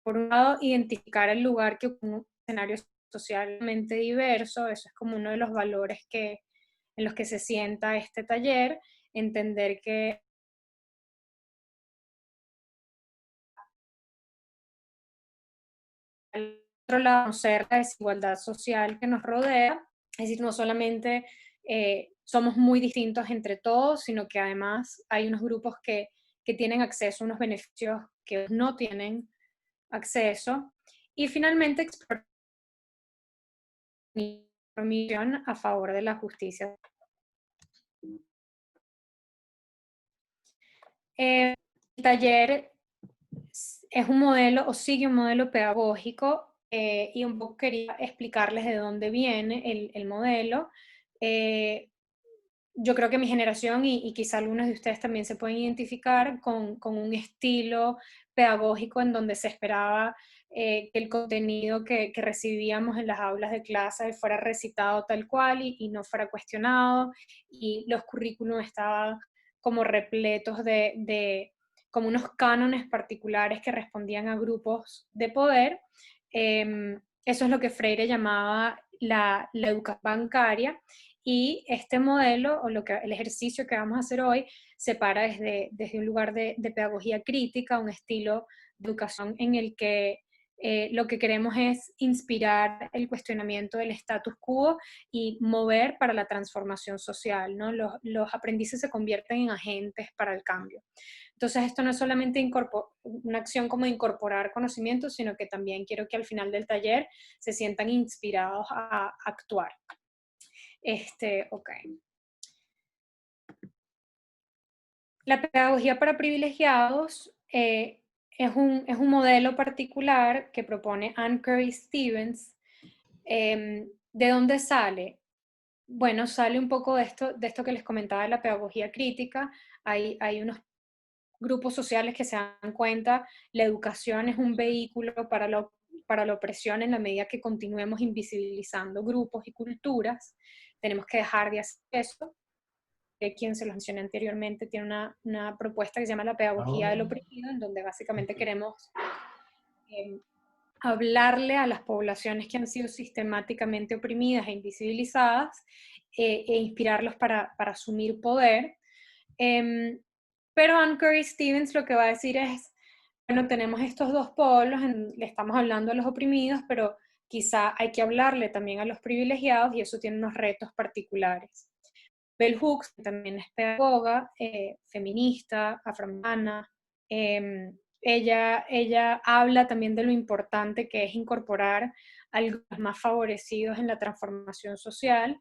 por un lado, identificar el lugar que ocupa un escenario socialmente diverso, eso es como uno de los valores en los que se sienta este taller, entender que al otro lado, conocer la desigualdad social que nos rodea, es decir, no solamente somos muy distintos entre todos, sino que además hay unos grupos que tienen acceso a unos beneficios que no tienen acceso. Y finalmente, explorar mi misión a favor de la justicia. El taller es un modelo o sigue un modelo pedagógico y un poco quería explicarles de dónde viene el modelo. Eh, yo creo que mi generación y quizá algunos de ustedes también se pueden identificar con un estilo pedagógico en donde se esperaba que el contenido que recibíamos en las aulas de clase fuera recitado tal cual y no fuera cuestionado, y los currículums estaban como repletos de como unos cánones particulares que respondían a grupos de poder. Eso es lo que Freire llamaba la educación bancaria, y este modelo, o el ejercicio que vamos a hacer hoy, se para desde un lugar de pedagogía crítica, un estilo de educación en el que lo que queremos es inspirar el cuestionamiento del status quo y mover para la transformación social, ¿no? Los aprendices se convierten en agentes para el cambio. Entonces, esto no es solamente una acción como de incorporar conocimientos, sino que también quiero que al final del taller se sientan inspirados a actuar. Ok. La pedagogía para privilegiados es un modelo particular que propone Ann Curry Stevens. ¿De dónde sale? Bueno, sale un poco de esto que les comentaba de la pedagogía crítica. Hay unos grupos sociales que se dan cuenta, la educación es un vehículo para la opresión en la medida que continuemos invisibilizando grupos y culturas. Tenemos que dejar de hacer eso. Quien se los mencioné anteriormente tiene una propuesta que se llama la pedagogía del oprimido, en donde básicamente queremos eh, hablarle a las poblaciones que han sido sistemáticamente oprimidas e invisibilizadas e inspirarlos para asumir poder. Pero Ann Curry Stevens lo que va a decir es, bueno, tenemos estos dos polos, le estamos hablando a los oprimidos, pero quizá hay que hablarle también a los privilegiados, y eso tiene unos retos particulares. Bell Hooks también es pedagoga, feminista, afroamericana. Ella habla también de lo importante que es incorporar a los más favorecidos en la transformación social,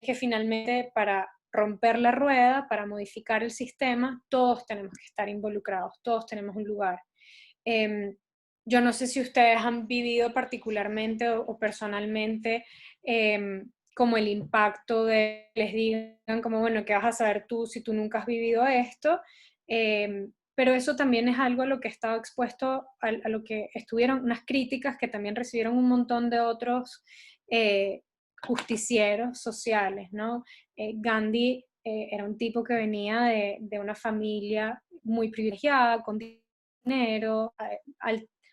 que finalmente para romper la rueda, para modificar el sistema, todos tenemos que estar involucrados, todos tenemos un lugar. Eh, yo no sé si ustedes han vivido particularmente o personalmente como el impacto de les digan como, bueno, ¿qué vas a saber tú si tú nunca has vivido esto? Pero eso también es algo a lo que he estado expuesto, a lo que estuvieron unas críticas que también recibieron un montón de otros justicieros sociales, ¿no? Gandhi era un tipo que venía de una familia muy privilegiada, con dinero,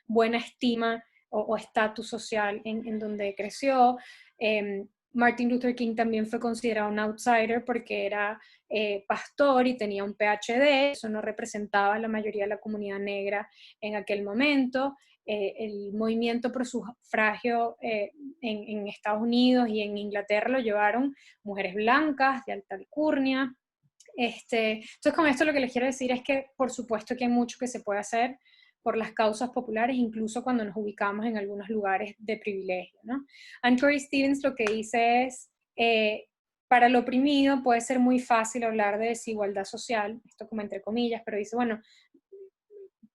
buena estima o estatus social en donde creció. Martin Luther King también fue considerado un outsider porque era pastor y tenía un PhD, eso no representaba a la mayoría de la comunidad negra en aquel momento. El movimiento pro sufragio en Estados Unidos y en Inglaterra lo llevaron mujeres blancas de alta alcurnia. Entonces, con esto lo que les quiero decir es que, por supuesto, que hay mucho que se puede hacer por las causas populares, incluso cuando nos ubicamos en algunos lugares de privilegio, ¿no? Ann Curry Stevens lo que dice es, para el oprimido puede ser muy fácil hablar de desigualdad social, esto como entre comillas, pero dice, bueno,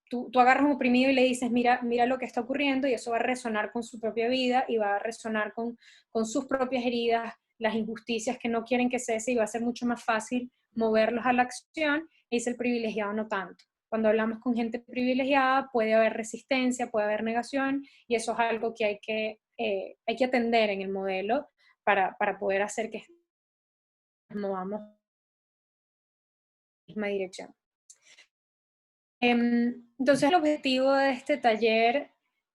tú agarras a un oprimido y le dices, mira lo que está ocurriendo, y eso va a resonar con su propia vida y va a resonar con sus propias heridas, las injusticias que no quieren que cese, y va a ser mucho más fácil moverlos a la acción. Y dice el privilegiado no tanto. Cuando hablamos con gente privilegiada puede haber resistencia, puede haber negación, y eso es algo que hay que atender en el modelo para poder hacer que nos movamos en la misma dirección. Entonces el objetivo de este taller,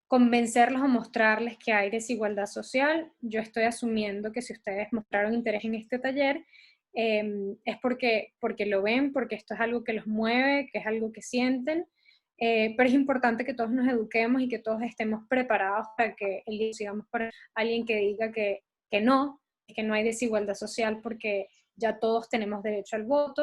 convencerlos o mostrarles que hay desigualdad social. Yo estoy asumiendo que si ustedes mostraron interés en este taller, es porque lo ven, porque esto es algo que los mueve, que es algo que sienten, pero es importante que todos nos eduquemos y que todos estemos preparados para que el día sigamos por alguien que diga que no hay desigualdad social, porque ya todos tenemos derecho al voto,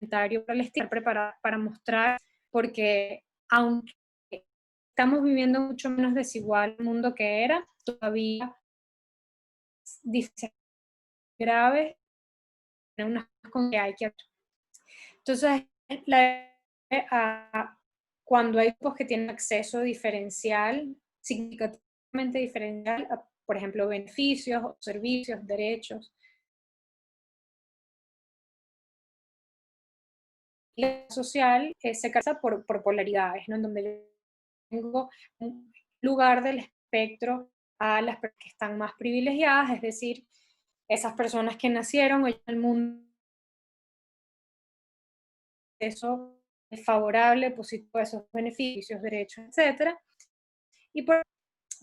para estar preparados para mostrar, porque aunque estamos viviendo mucho menos desigual el mundo que era, todavía diferencias graves, en unas cosas que hay que hacer. Entonces, la, cuando hay grupos que tienen acceso diferencial, significativamente diferencial, a, por ejemplo, beneficios, servicios, derechos, la social se caracteriza por polaridades, ¿no? En donde yo tengo un lugar del espectro a las personas que están más privilegiadas, es decir, esas personas que nacieron hoy en el mundo, eso es favorable, positivo, esos beneficios, derechos, etcétera. Y por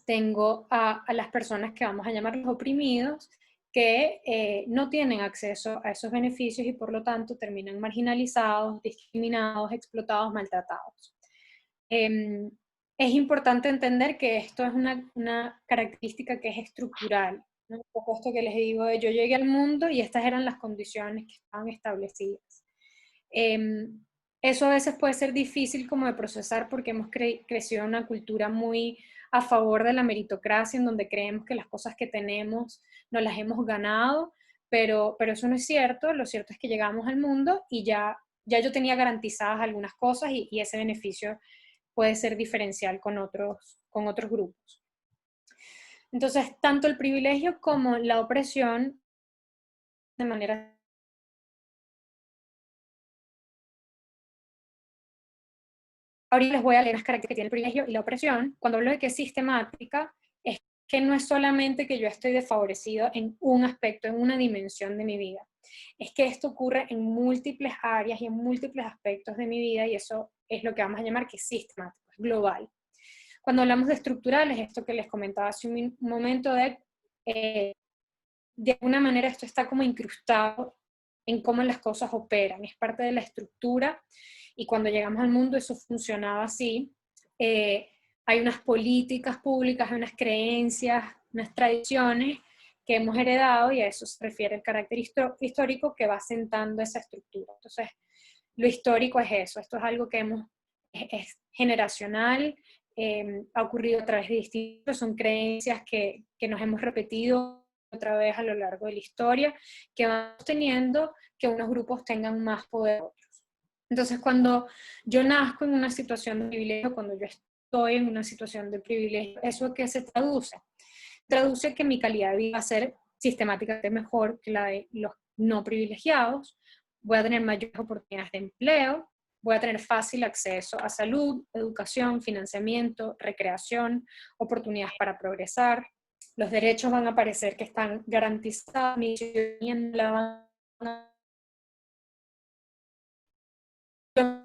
tengo a las personas que vamos a llamar los oprimidos, que no tienen acceso a esos beneficios y por lo tanto terminan marginalizados, discriminados, explotados, maltratados. Eh, es importante entender que esto es una característica que es estructural, ¿no? Un poco esto que les digo de yo llegué al mundo y estas eran las condiciones que estaban establecidas. Eh, eso a veces puede ser difícil como de procesar porque hemos crecido en una cultura muy a favor de la meritocracia, en donde creemos que las cosas que tenemos nos las hemos ganado, pero eso no es cierto. Lo cierto es que llegamos al mundo y ya yo tenía garantizadas algunas cosas y ese beneficio puede ser diferencial con otros grupos. Entonces, tanto el privilegio como la opresión, de manera... Ahorita les voy a leer las características que tiene el privilegio y la opresión. Cuando hablo de que es sistemática, es que no es solamente que yo estoy desfavorecido en un aspecto, en una dimensión de mi vida. Es que esto ocurre en múltiples áreas y en múltiples aspectos de mi vida y eso es lo que vamos a llamar que es sistemático, es global. Cuando hablamos de estructurales, esto que les comentaba hace un momento de alguna manera esto está como incrustado en cómo las cosas operan, es parte de la estructura y cuando llegamos al mundo eso funcionaba así. Hay unas políticas públicas, hay unas creencias, unas tradiciones que hemos heredado y a eso se refiere el carácter histórico que va sentando esa estructura. Entonces, lo histórico es eso, esto es algo que es generacional, ha ocurrido a través de distintos, son creencias que nos hemos repetido otra vez a lo largo de la historia, que van teniendo que unos grupos tengan más poder que otros. Entonces, cuando yo nazco en una situación de privilegio, cuando yo estoy en una situación de privilegio, ¿eso qué se traduce? Traduce que mi calidad de vida va a ser sistemáticamente mejor que la de los no privilegiados, voy a tener mayores oportunidades de empleo, voy a tener fácil acceso a salud, educación, financiamiento, recreación, oportunidades para progresar, los derechos van a parecer que están garantizados, mi ciudadanía la van a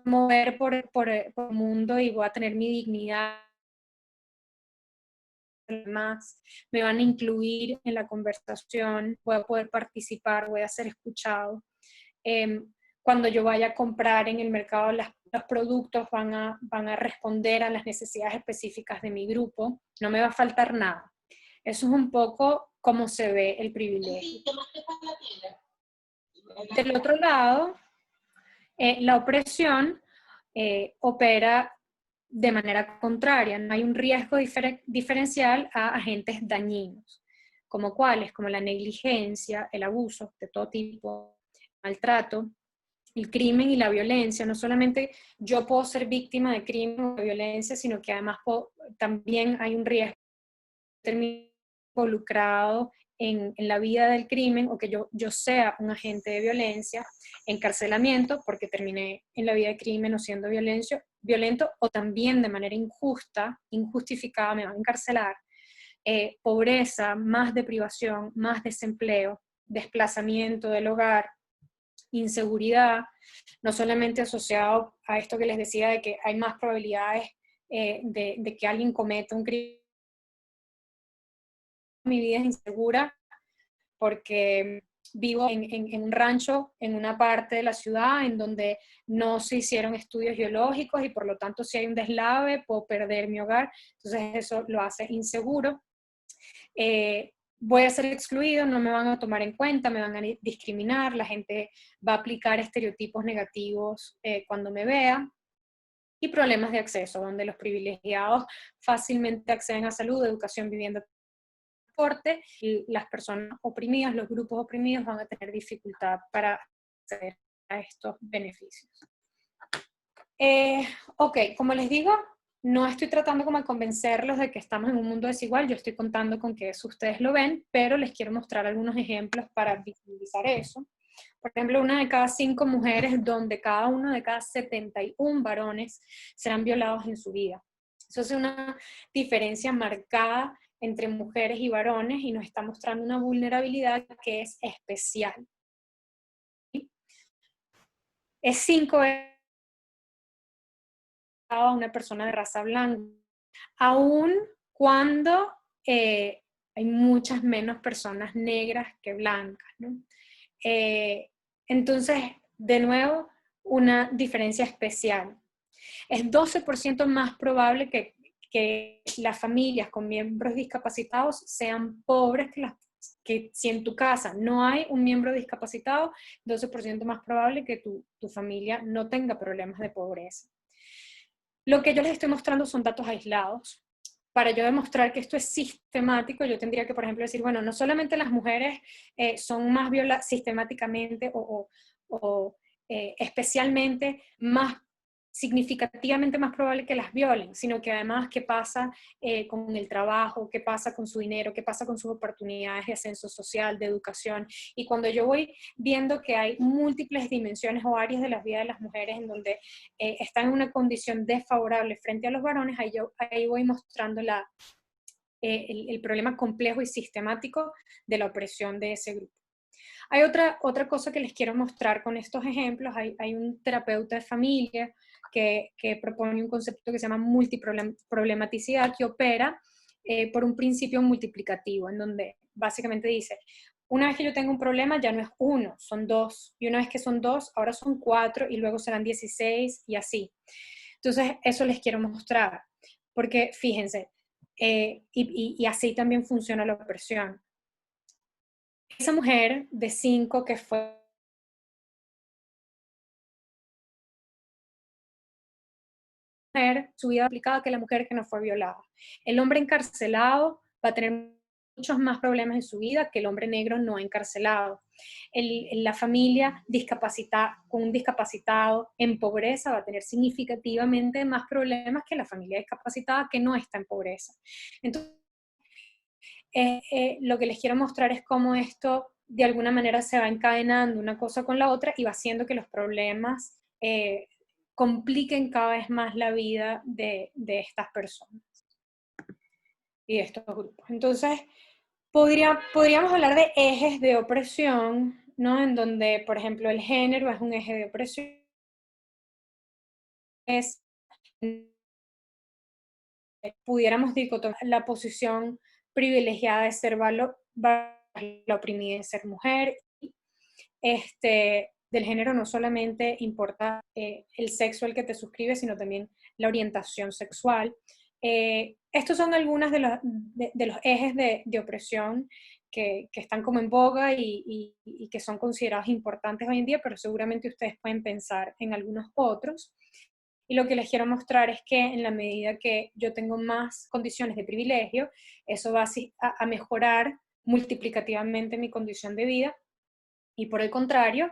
mover por el mundo y voy a tener mi dignidad más, me van a incluir en la conversación, voy a poder participar, voy a ser escuchado. Cuando yo vaya a comprar en el mercado, los productos van a responder a las necesidades específicas de mi grupo, no me va a faltar nada. Eso es un poco cómo se ve el privilegio. Del otro lado, la opresión opera de manera contraria, no hay un riesgo diferencial a agentes dañinos, como cuáles, como la negligencia, el abuso de todo tipo, maltrato, el crimen y la violencia. No solamente yo puedo ser víctima de crimen o de violencia, sino que además también hay un riesgo de terminar involucrado en la vida del crimen o que yo sea un agente de violencia, encarcelamiento porque terminé en la vida del crimen o siendo violento o también de manera injusta, injustificada me van a encarcelar, pobreza, más deprivación, más desempleo, desplazamiento del hogar, inseguridad, no solamente asociado a esto que les decía de que hay más probabilidades de que alguien cometa un crimen. Mi vida es insegura porque vivo en un rancho, en una parte de la ciudad en donde no se hicieron estudios geológicos y por lo tanto si hay un deslave puedo perder mi hogar, entonces eso lo hace inseguro. Voy a ser excluido, no me van a tomar en cuenta, me van a discriminar, la gente va a aplicar estereotipos negativos cuando me vea, y problemas de acceso, donde los privilegiados fácilmente acceden a salud, educación, vivienda, transporte, y las personas oprimidas, los grupos oprimidos van a tener dificultad para acceder a estos beneficios. Ok, como les digo, no estoy tratando como de convencerlos de que estamos en un mundo desigual, yo estoy contando con que eso ustedes lo ven, pero les quiero mostrar algunos ejemplos para visibilizar eso. Por ejemplo, una de cada 5 mujeres, donde cada uno de cada 71 varones serán violados en su vida. Eso es una diferencia marcada entre mujeres y varones y nos está mostrando una vulnerabilidad que es especial. Es 5 veces a una persona de raza blanca, aun cuando hay muchas menos personas negras que blancas, ¿no? Entonces, de nuevo, una diferencia especial. Es 12% más probable que las familias con miembros discapacitados sean pobres que si en tu casa no hay un miembro discapacitado, 12% más probable que tu familia no tenga problemas de pobreza. Lo que yo les estoy mostrando son datos aislados. Para yo demostrar que esto es sistemático, yo tendría que, por ejemplo, decir, bueno, no solamente las mujeres son más violadas sistemáticamente o especialmente más significativamente más probable que las violen, sino que además qué pasa con el trabajo, qué pasa con su dinero, qué pasa con sus oportunidades de ascenso social, de educación. Y cuando yo voy viendo que hay múltiples dimensiones o áreas de las vidas de las mujeres en donde están en una condición desfavorable frente a los varones, ahí voy mostrando el problema complejo y sistemático de la opresión de ese grupo. Hay otra cosa que les quiero mostrar con estos ejemplos. Hay un terapeuta de familia que propone un concepto que se llama multiproblematicidad, que opera por un principio multiplicativo, en donde básicamente dice, una vez que yo tengo un problema ya no es uno, son dos, y una vez que son dos, ahora son 4, y luego serán 16, y así. Entonces, eso les quiero mostrar, porque fíjense, y así también funciona la opresión. Esa mujer de 5 que fue su vida aplicada que la mujer que no fue violada. El hombre encarcelado va a tener muchos más problemas en su vida que el hombre negro no encarcelado. La familia con un discapacitado en pobreza va a tener significativamente más problemas que la familia discapacitada que no está en pobreza. Entonces, lo que les quiero mostrar es cómo esto de alguna manera se va encadenando una cosa con la otra y va haciendo que los problemas compliquen cada vez más la vida de estas personas y de estos grupos. Entonces, podríamos hablar de ejes de opresión, ¿no? En donde, por ejemplo, el género es un eje de opresión, pudiéramos dicotomizar la posición privilegiada de ser la oprimida de ser mujer. Del género no solamente importa el sexo al que te suscribes, sino también la orientación sexual. Estos son algunos de los ejes de opresión que están como en boga y que son considerados importantes hoy en día, pero seguramente ustedes pueden pensar en algunos otros. Y lo que les quiero mostrar es que en la medida que yo tengo más condiciones de privilegio, eso va a mejorar multiplicativamente mi condición de vida. Y por el contrario,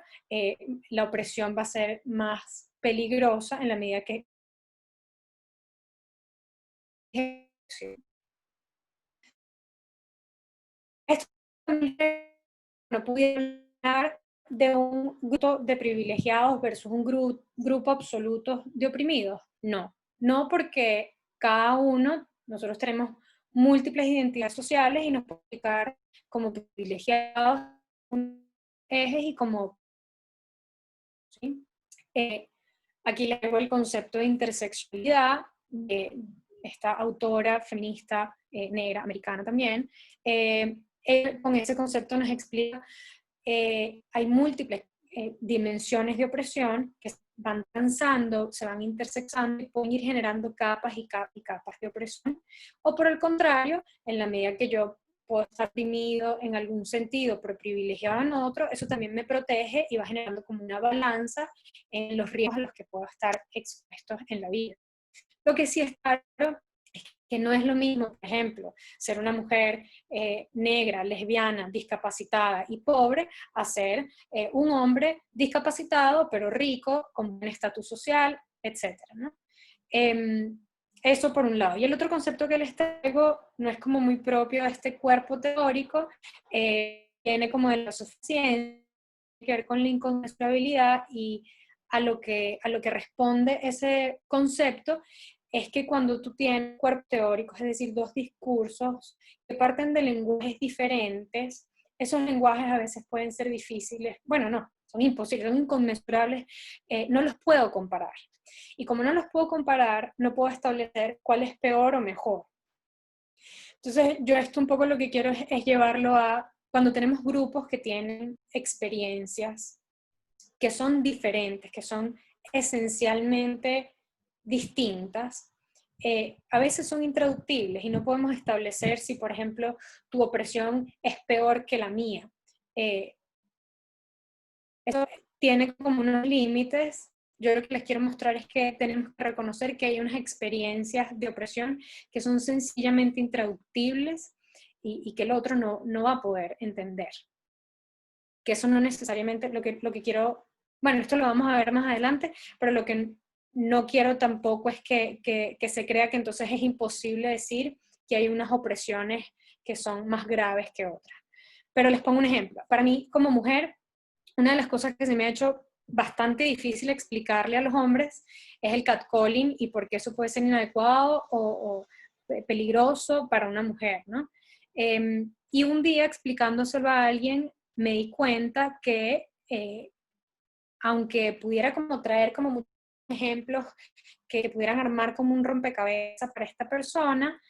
la opresión va a ser más peligrosa en la medida que esto no pudiera hablar de un grupo de privilegiados versus un grupo absoluto de oprimidos. No, no porque cada uno, nosotros tenemos múltiples identidades sociales y nos podemos explicar como privilegiados ejes y como ¿sí? Eh, Aquí le hago el concepto de intersexualidad de esta autora feminista negra, americana también. Con ese concepto nos explica, hay múltiples dimensiones de opresión que van transando, se van intersexando y pueden ir generando capas y capas y capas de opresión. O por el contrario, en la medida que yo puedo estar oprimido en algún sentido, pero privilegiado en otro, eso también me protege y va generando como una balanza en los riesgos a los que puedo estar expuestos en la vida. Lo que sí es claro es que no es lo mismo, por ejemplo, ser una mujer negra, lesbiana, discapacitada y pobre, a ser un hombre discapacitado, pero rico, con buen estatus social, etc., ¿no? Eso por un lado. Y el otro concepto que les traigo no es como muy propio de este cuerpo teórico, viene como de la suficiencia, que ver con la inconmensurabilidad, y a lo que responde ese concepto es que cuando tú tienes cuerpos teóricos, es decir, dos discursos que parten de lenguajes diferentes, esos lenguajes a veces pueden ser difíciles, bueno, no, son imposibles, son inconmensurables, no los puedo comparar. Y como no los puedo comparar, no puedo establecer cuál es peor o mejor. Entonces, yo esto un poco lo que quiero es llevarlo a cuando tenemos grupos que tienen experiencias que son diferentes, que son esencialmente distintas, a veces son intraductibles y no podemos establecer si, por ejemplo, tu opresión es peor que la mía. Eso tiene como unos límites. Yo lo que les quiero mostrar es que tenemos que reconocer que hay unas experiencias de opresión que son sencillamente intraductibles y que el otro no va a poder entender. Que eso no necesariamente lo que quiero, bueno, esto lo vamos a ver más adelante, pero lo que no quiero tampoco es que se crea que entonces es imposible decir que hay unas opresiones que son más graves que otras. Pero les pongo un ejemplo. Para mí, como mujer, una de las cosas que se me ha hecho bastante difícil explicarle a los hombres es el catcalling y por qué eso puede ser inadecuado o peligroso para una mujer, ¿no? Y un día explicándoselo a alguien me di cuenta que aunque pudiera como traer como muchos ejemplos que pudieran armar como un rompecabezas para esta persona,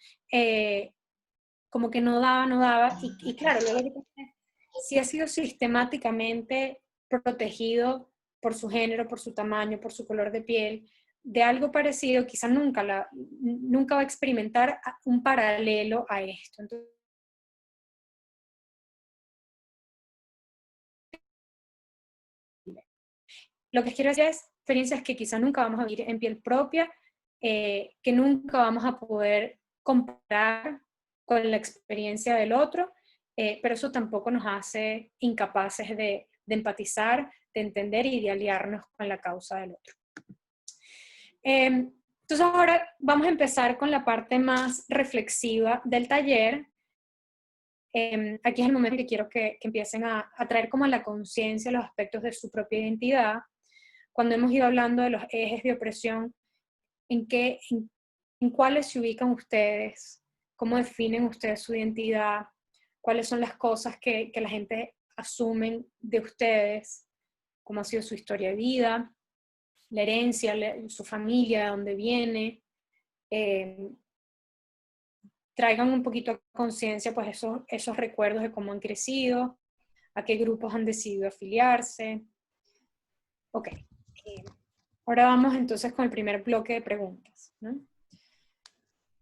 como que no daba, y claro, luego yo pensé, si ha sido sistemáticamente protegido por su género, por su tamaño, por su color de piel, de algo parecido, quizás nunca va a experimentar un paralelo a esto. Entonces, lo que quiero decir es experiencias que quizás nunca vamos a vivir en piel propia, que nunca vamos a poder comparar con la experiencia del otro, pero eso tampoco nos hace incapaces de empatizar, de entender y de aliarnos con la causa del otro. Entonces ahora vamos a empezar con la parte más reflexiva del taller. Aquí es el momento que quiero que empiecen a traer como a la conciencia los aspectos de su propia identidad. Cuando hemos ido hablando de los ejes de opresión, en cuáles se ubican ustedes? ¿Cómo definen ustedes su identidad? ¿Cuáles son las cosas que la gente asumen de ustedes? ¿Cómo ha sido su historia de vida? La herencia, su familia, de dónde viene. Traigan un poquito a conciencia pues esos recuerdos de cómo han crecido, a qué grupos han decidido afiliarse. Ok. Ahora vamos entonces con el primer bloque de preguntas, ¿no?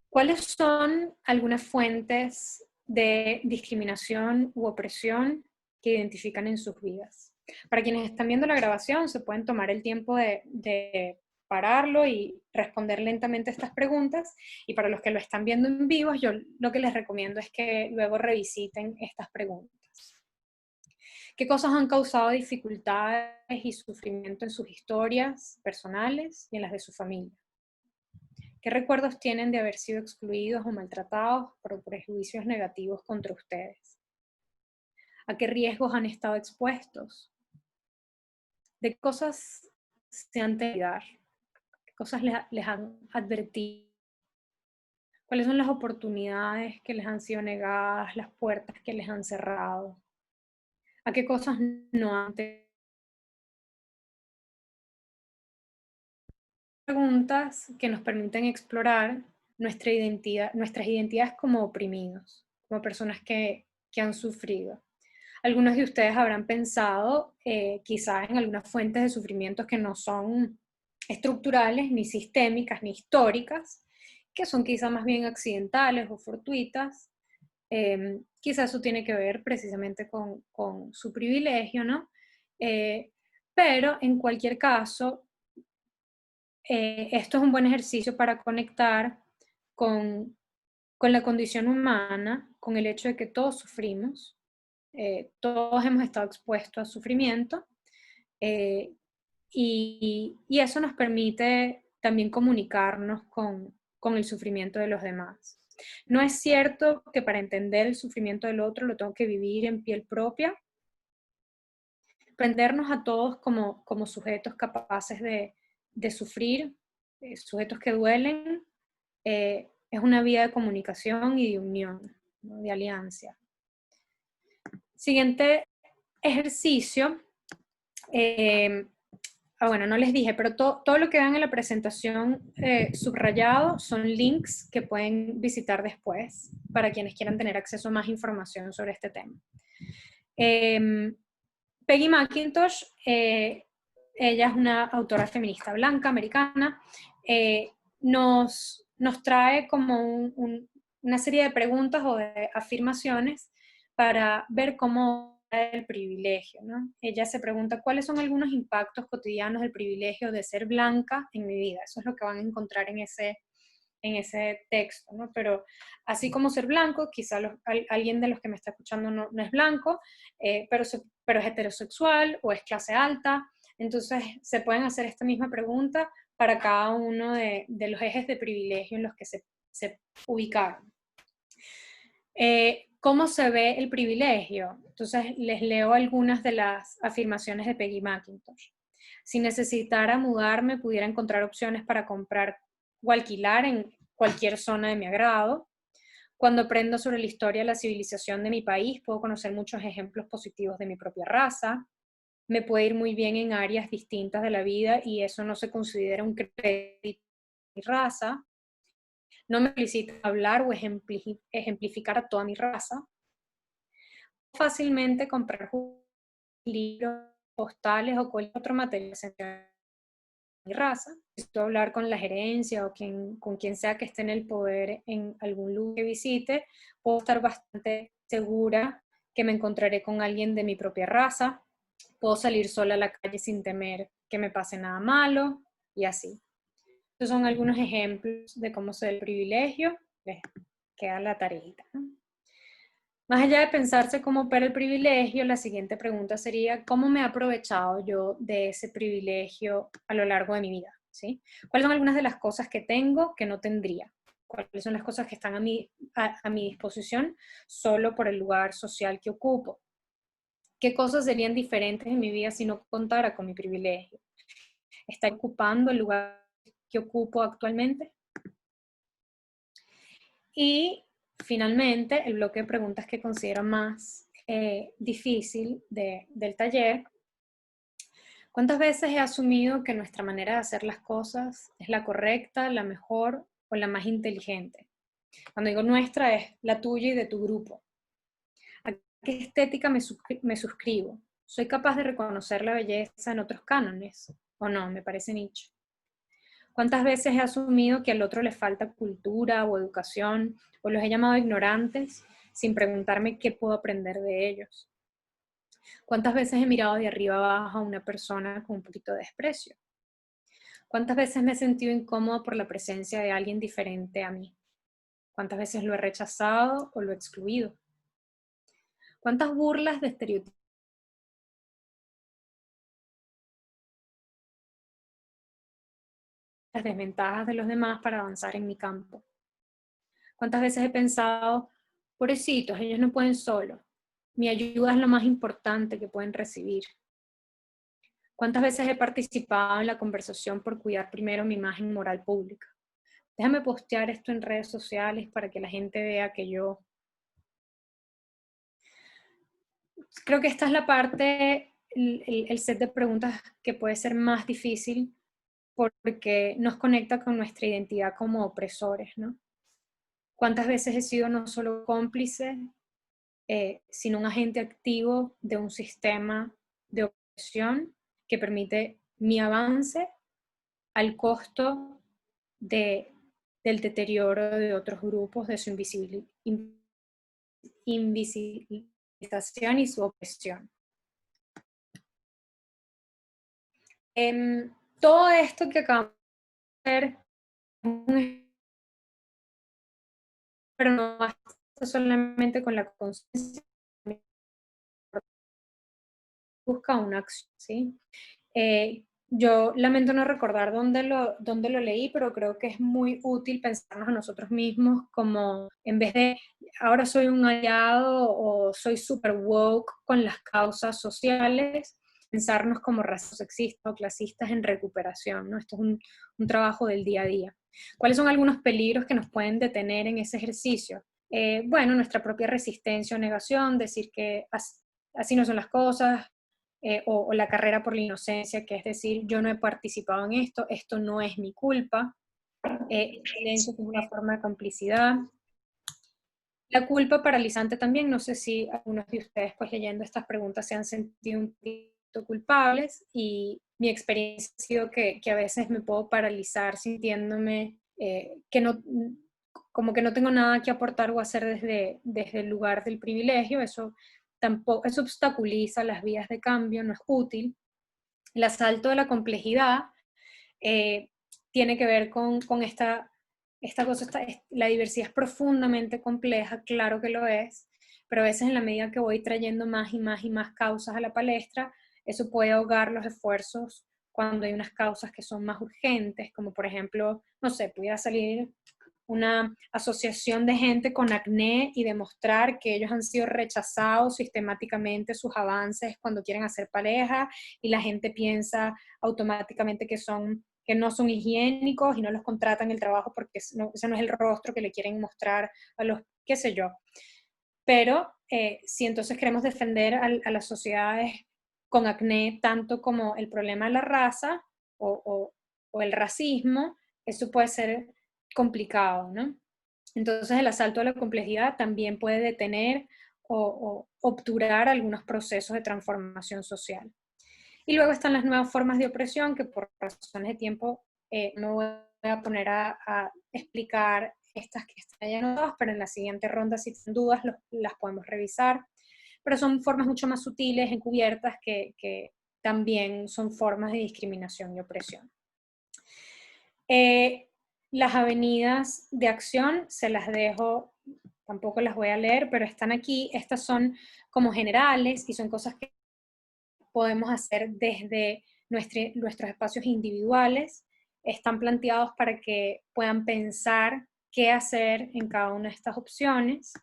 ¿Cuáles son algunas fuentes de discriminación u opresión que identifican en sus vidas? Para quienes están viendo la grabación, se pueden tomar el tiempo de pararlo y responder lentamente estas preguntas. Y para los que lo están viendo en vivo, yo lo que les recomiendo es que luego revisiten estas preguntas. ¿Qué cosas han causado dificultades y sufrimiento en sus historias personales y en las de su familia? ¿Qué recuerdos tienen de haber sido excluidos o maltratados por prejuicios negativos contra ustedes? ¿A qué riesgos han estado expuestos? ¿De qué cosas se han tenido? ¿Qué cosas les han advertido? ¿Cuáles son las oportunidades que les han sido negadas, las puertas que les han cerrado? ¿A qué cosas no han tenido? preguntas que nos permiten explorar nuestras identidades como oprimidos, como personas que han sufrido. Algunos de ustedes habrán pensado quizás en algunas fuentes de sufrimientos que no son estructurales, ni sistémicas, ni históricas, que son quizás más bien accidentales o fortuitas. Quizás eso tiene que ver precisamente con su privilegio, ¿no? Pero en cualquier caso, esto es un buen ejercicio para conectar con la condición humana, con el hecho de que todos sufrimos, todos hemos estado expuestos a sufrimiento, eh, y eso nos permite también comunicarnos con el sufrimiento de los demás. No es cierto que para entender el sufrimiento del otro lo tengo que vivir en piel propia. Aprendernos a todos como sujetos capaces de sufrir, sujetos que duelen, es una vía de comunicación y de unión, ¿no? De alianza. Siguiente ejercicio. Bueno, no les dije, pero todo lo que vean en la presentación subrayado son links que pueden visitar después para quienes quieran tener acceso a más información sobre este tema. Peggy McIntosh, ella es una autora feminista blanca, americana, nos trae como una serie de preguntas o de afirmaciones para ver cómo el privilegio, ¿no? Ella se pregunta cuáles son algunos impactos cotidianos del privilegio de ser blanca en mi vida. Eso es lo que van a encontrar en ese texto, ¿no? Pero así como ser blanco, quizá alguien de los que me está escuchando no es blanco, pero es heterosexual o es clase alta. Entonces se pueden hacer esta misma pregunta para cada uno de los ejes de privilegio en los que se ubicaron. ¿Cómo se ve el privilegio? Entonces les leo algunas de las afirmaciones de Peggy McIntosh. Si necesitara mudarme, pudiera encontrar opciones para comprar o alquilar en cualquier zona de mi agrado. Cuando aprendo sobre la historia de la civilización de mi país, puedo conocer muchos ejemplos positivos de mi propia raza. Me puede ir muy bien en áreas distintas de la vida y eso no se considera un crédito de mi raza. No me felicita hablar o ejemplificar a toda mi raza. Fácilmente comprar libros, postales o cualquier otro material de mi raza. Necesito hablar con la gerencia o con quien sea que esté en el poder en algún lugar que visite. Puedo estar bastante segura que me encontraré con alguien de mi propia raza. Puedo salir sola a la calle sin temer que me pase nada malo y así. Estos son algunos ejemplos de cómo se ve el privilegio. Les queda la tareita, ¿no? Más allá de pensarse cómo opera el privilegio, la siguiente pregunta sería, ¿cómo me he aprovechado yo de ese privilegio a lo largo de mi vida? ¿Sí? ¿Cuáles son algunas de las cosas que tengo que no tendría? ¿Cuáles son las cosas que están a mi disposición solo por el lugar social que ocupo? ¿Qué cosas serían diferentes en mi vida si no contara con mi privilegio? ¿Está ocupando el lugar que ocupo actualmente? Y finalmente, el bloque de preguntas que considero más difícil del taller. ¿Cuántas veces he asumido que nuestra manera de hacer las cosas es la correcta, la mejor o la más inteligente? Cuando digo nuestra, es la tuya y de tu grupo. ¿A qué estética me suscribo? ¿Soy capaz de reconocer la belleza en otros cánones? ¿O no? Me parece nicho. ¿Cuántas veces he asumido que al otro le falta cultura o educación, o los he llamado ignorantes, sin preguntarme qué puedo aprender de ellos? ¿Cuántas veces he mirado de arriba abajo a una persona con un poquito de desprecio? ¿Cuántas veces me he sentido incómodo por la presencia de alguien diferente a mí? ¿Cuántas veces lo he rechazado o lo he excluido? ¿Cuántas burlas de estereotipos, las desventajas de los demás para avanzar en mi campo? ¿Cuántas veces he pensado, pobrecitos, ellos no pueden solos? Mi ayuda es lo más importante que pueden recibir. ¿Cuántas veces he participado en la conversación por cuidar primero mi imagen moral pública? Déjame postear esto en redes sociales para que la gente vea que yo... Creo que esta es la parte, el set de preguntas que puede ser más difícil porque nos conecta con nuestra identidad como opresores, ¿no? ¿Cuántas veces he sido no solo cómplice, sino un agente activo de un sistema de opresión que permite mi avance al costo del deterioro de otros grupos, de su invisibilización y su opresión? Todo esto que acabamos de ver, pero no basta solamente con la conciencia, busca una acción, ¿sí? Yo lamento no recordar dónde lo leí, pero creo que es muy útil pensarnos a nosotros mismos como, en vez de ahora soy un aliado o soy super woke con las causas sociales, pensarnos como racistas, sexistas o clasistas en recuperación, ¿no? Esto es un trabajo del día a día. ¿Cuáles son algunos peligros que nos pueden detener en ese ejercicio? Bueno, nuestra propia resistencia o negación, decir que así no son las cosas, o la carrera por la inocencia, que es decir, yo no he participado en esto, esto no es mi culpa, el silencio es una forma de complicidad. La culpa paralizante también, no sé si algunos de ustedes pues leyendo estas preguntas se han sentido un poquito culpables, y mi experiencia ha sido que a veces me puedo paralizar sintiéndome que no, como que no tengo nada que aportar o hacer desde el lugar del privilegio. Eso tampoco, eso obstaculiza las vías de cambio, no es útil. El asalto de la complejidad eh, tiene que ver con esta cosa, la diversidad es profundamente compleja, claro que lo es, pero a veces en la medida que voy trayendo más y más y más causas a la palestra, eso puede ahogar los esfuerzos cuando hay unas causas que son más urgentes, como por ejemplo, no sé, pudiera salir una asociación de gente con acné y demostrar que ellos han sido rechazados sistemáticamente sus avances cuando quieren hacer pareja, y la gente piensa automáticamente que no son higiénicos y no los contratan el trabajo porque ese no es el rostro que le quieren mostrar a los, qué sé yo. Pero si entonces queremos defender a las sociedades con acné tanto como el problema de la raza o el racismo, eso puede ser complicado, ¿no? Entonces el asalto a la complejidad también puede detener o obturar algunos procesos de transformación social. Y luego están las nuevas formas de opresión, que por razones de tiempo no voy a poner a explicar estas que están ya anotadas, pero en la siguiente ronda, si tienen dudas, las podemos revisar. Pero son formas mucho más sutiles, encubiertas, que también son formas de discriminación y opresión. Las avenidas de acción se las dejo, tampoco las voy a leer, pero están aquí. Estas son como generales y son cosas que podemos hacer desde nuestros espacios individuales. Están planteados para que puedan pensar qué hacer en cada una de estas opciones.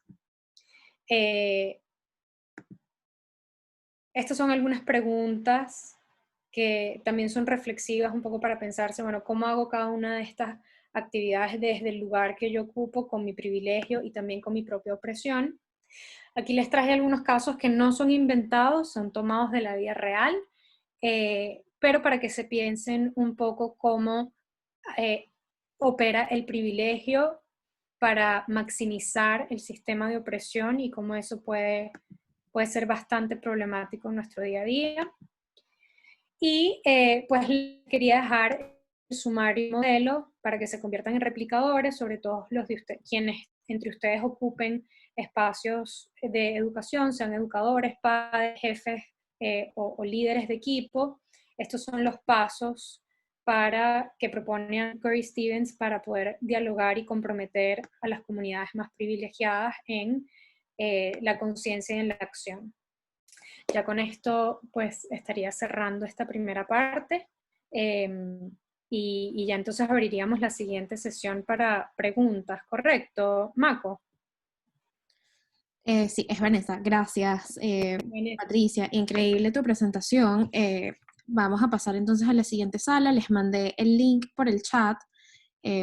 Estas son algunas preguntas que también son reflexivas un poco para pensarse, bueno, ¿cómo hago cada una de estas actividades desde el lugar que yo ocupo con mi privilegio y también con mi propia opresión? Aquí les traje algunos casos que no son inventados, son tomados de la vida real, pero para que se piensen un poco cómo opera el privilegio para maximizar el sistema de opresión y cómo eso puede ser bastante problemático en nuestro día a día. Y pues quería dejar el sumario y modelo para que se conviertan en replicadores, sobre todo los de quienes entre ustedes ocupen espacios de educación, sean educadores, padres, jefes o líderes de equipo. Estos son los pasos para que propone Cory Stevens para poder dialogar y comprometer a las comunidades más privilegiadas en la conciencia y en la acción. Ya con esto, pues, estaría cerrando esta primera parte, y ya entonces abriríamos la siguiente sesión para preguntas, ¿correcto, Mako? Sí, es Vanessa. Gracias, Vanessa. Patricia. Increíble tu presentación. Vamos a pasar entonces a la siguiente sala. Les mandé el link por el chat.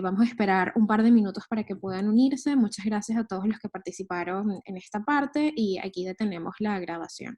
Vamos a esperar un par de minutos para que puedan unirse. Muchas gracias a todos los que participaron en esta parte y aquí detenemos la grabación.